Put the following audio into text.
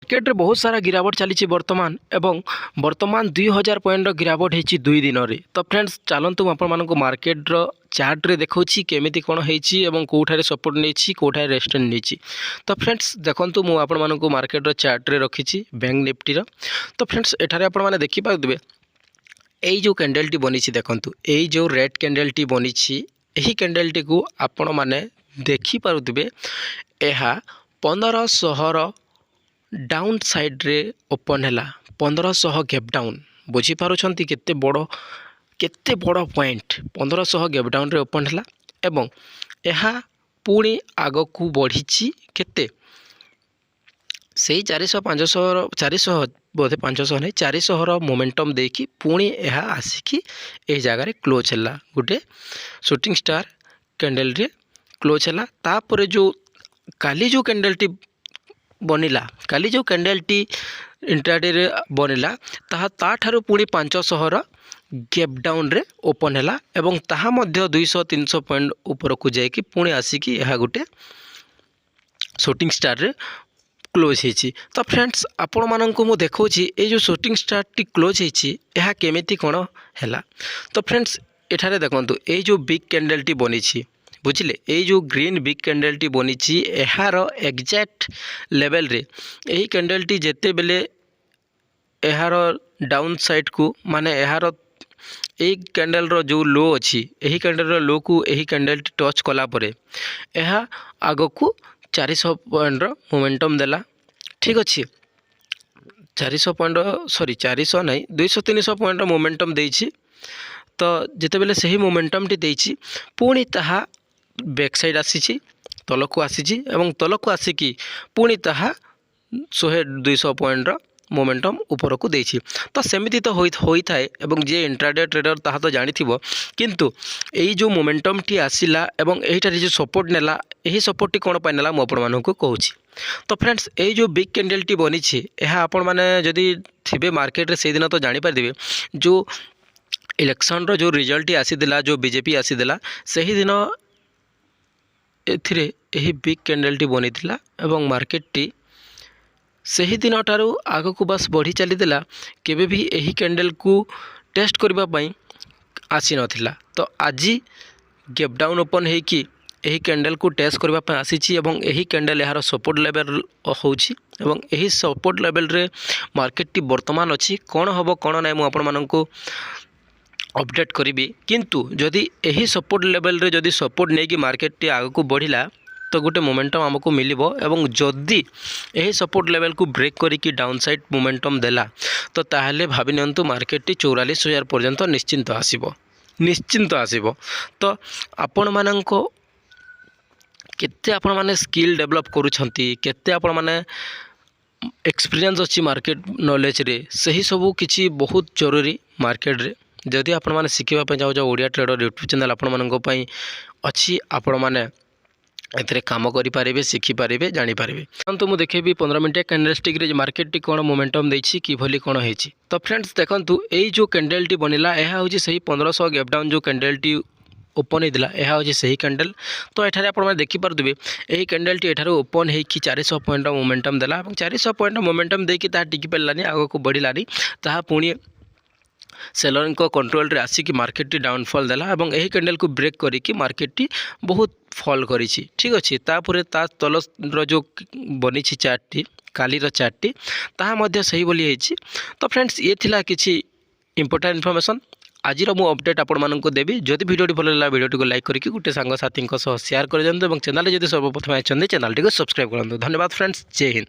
Market रे बहुत सारा गिरावट चली वर्तमान एवं वर्तमान 2000 पॉइंट गिरावट होती 2 दिन रे। तो फ्रेंड्स चलतु आपण मार्केट रो चार्ट रे देखौछि केमिति कोन हेछि एवं कोठारे सपोर्ट नेछि कोठारे रेजिस्टेंस नेछि। तो फ्रेंड्स देखंतु मु आपण मानकु मार्केट रो चार्ट रे रखिछि बैंक निफ्टी रो। तो फ्रेंड्स एठारे आपण माने देखि पाउतबे एई जो कैंडल टी बनिछि देखंतु एई जो रेड कैंडल टी बनिछि एही कैंडल टी को आपण माने देखि पाउतबे एहा 1500 डाउन साइड रे ओपन हैला 1500 गैप डाउन बुझी पारुछंती केते बड़ पॉइंट 1500 गैप डाउन रे ओपन हैला एवं एहा पुणी आग को बढ़ी केते से 400 500 400 बोधे 500 नहीं 400 मोमेंटम देकी पुणी एहा आसिकी ए जगह क्लोज हैला गोटे शूटिंग स्टार कैंडल रे क्लोज हैला। तापर जो काली जो कैंडल टी बनिला काली जो कैंडल टी इंट्राडे रे बनिला ता ठारू पुणी 500 रो गैप डाउन रे ओपन हैला एवं ताहा मध्य 200 300 पॉइंट ऊपर को जाइकी पुणी आसिकी एहा गोटे शूटिंग स्टार रे क्लोज होती। तो फ्रेंड्स आपण मानक मु देखौछि ए जो शूटिंग स्टार टी क्लोज होती एहा केमिति कोन हैला। तो फ्रेंड्स एठारे देखंतु ए जो बिग कैंडल टी बनिछि बुझिले ए जो ग्रीन बिग कैंडल टी बनिछि एहार एग्जैक्ट लेवल रे एही कैंडल टी जेते बेले एहार डाउन साइड को माने एहार एक कैंडल रो जो लो अच्छी एही कैंडल रो लो को एही कैंडल टी टच कला परे एहा आगो को 400 पॉइंट रो मोमेंटम देला। ठीक अच्छे 400 पॉइंट सॉरी 400 नहीं 200 300 पॉइंट रो मोमेंटम देछि। तो जिते बेले सही मोमेंटम टी देछि पुणी ताहा बैक साइड आसी तल को आसी एवं तल को आसिकी पुणी ताहा 100 200 पॉइंट रो मोमेंटम ऊपर को देछि। तो सेमिति तो होई थाए एवं जे इंट्राडे ट्रेडर ताहा तो जानिथिबो किंतु एई जो मोमेंटम टी आसिला एवं एहिटारे जो सपोर्ट नेला एही सपोर्ट टी कोन पाइ नेला म आपण मानकु कहूछि। तो फ्रेंड्स एई जो बिग कैंडल टी बनिछि एहा आपण माने जदी थिबे मार्केट रे सेहि दिन तो जानि पारिबे जो इलेक्शन रो जो रिजल्ट आसीदिला जो बीजेपी आसीदिला सेहि दिन एथिरे एही बिग कैंडल टी बनिथिला एवं मार्केट टी सही दिन ठारू आग को बस बढ़ी चलीला केबे भी यही कैंडल को टेस्ट करबा पई आसी नथिला। तो आज गैप डाउन ओपन होगी यही कैंडल को टेस्ट करबा पई आसीची एवं यही कैंडल यार सपोर्ट लेवल होची एवं यही सपोर्ट लेवल रे मार्केट टी वर्तमान अछि कोन हबो कोन नै मु आपण माननकु अपडेट करी। किंतु जदि यही सपोर्ट लेवल रे जदि सपोर्ट नै कि मार्केट टी आग को बढ़िला तो गोटे मोमेंटम आमको मिलिबो एवं जदि यही सपोर्ट लेवल को ब्रेक करिकी डाउन साइड मोमेंटम देला तो ताहले भाबि नियंतु मार्केट टी 44,000 पर्यंत निश्चिंत आसीबो। तो आपण माननको केते आपण माने स्किल डेवलप करूछंती केते आपण माने एक्सपीरियंस अछि मार्केट नॉलेज रे सही सब किछि बहुत जरूरी मार्केट रे। जदि आपण माने सिखिबा पे जाउ जाउ ओडिया ट्रेडर यूट्यूब चैनल आपण माननको पई अछि आपण माने एथरे काम करि पारिबे शिखि पारिबे जानि पारिबे। तो मु देखेबी 15 मिनिट कैंडलस्टिक रे मार्केट टी कोन मोमेंटम देछि कि भली कोन हेछि। तो फ्रेंड्स देखंतु एई जो कैंडल टी बनिला एहा होछि सही 1500 गैप डाउन जो कैंडल टी ओपन होइदिला एहा होछि सही कैंडल। तो एठारे आपण माने देखि पारदबे एही कैंडल टी एठारे ओपन हेकि 400 पॉइंट मोमेंटम देला एवं 400 पॉइंट मोमेंटम देकी ता टिकि पेलानी आगो को बढ़िलानी ताहा पुणी सेलर को कंट्रोल रे आसिकी मार्केट टी डाउनफॉल देला एवं एही कैंडल को ब्रेक करिकी मार्केट टी बहुत फॉल करिछि। ठीक अछि तापुरे ता तल रो जो बनिछि चार्ट टी काली रो चार्ट टी ताहा मध्य सही बोली हेछि। तो फ्रेंड्स ये थिला किछि इंपोर्टेंट इन्फॉर्मेशन आज मु अपडेट आपण माननको देबी। जदि वीडियो भल लागला वीडियो को लाइक करके गुटे सांग साथी को शेयर कर दियंतु एवं चैनल जदि सर्वप्रथम आइछन्ते चैनल को सब्सक्राइब करंतु। धन्यवाद फ्रेंड्स, जय हिंद।